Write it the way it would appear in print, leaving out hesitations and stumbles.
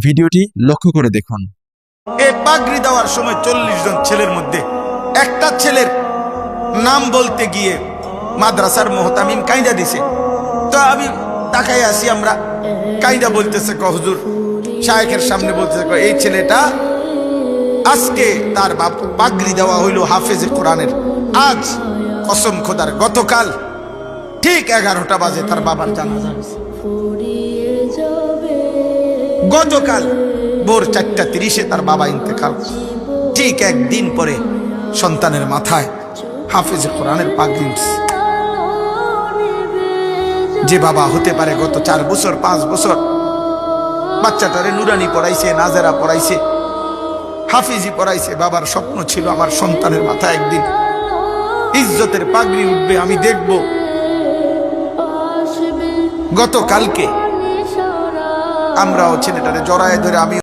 ভিডিওটি লক্ষ্য করে দেখুন। এই পাগড়ি দেওয়ার সময় 40 জন ছেলের মধ্যে একটা ছেলের নাম বলতে গিয়ে মাদ্রাসার মোহতামিম কাইদা দিছে। তো আমি তাকাই আসি, আমরা কাইদা বলতেছে হুজুর, শায়েখের সামনে বলতেছে এই ছেলেটা আজকে তার বাপ পাগড়ি দেওয়া হইল হাফেজে কোরআনের। আজ কসম খোদার গতকাল ঠিক 11টা বাজে তার বাবার জানাজা। গতকাল ভোর 4:30 তার বাবা ইন্তেকাল। ঠিক একদিন পরে সন্তানের মাথায় হাফেজে কোরআনের পাগড়ি উঠছে। যে বাবা হতে পারে গত 4 বছর 5 বছর বাচ্চাটারে নুরানি পড়াইছে, নাজেরা পড়াইছে, হাফিজি পড়াইছে, বাবার স্বপ্ন ছিল আমার সন্তানের মাথায় একদিন ইজ্জতের পাগড়ি উঠবে, আমি দেখব। গতকালকে আমরাও ছেলেটারে জড়ায় ধরে আমি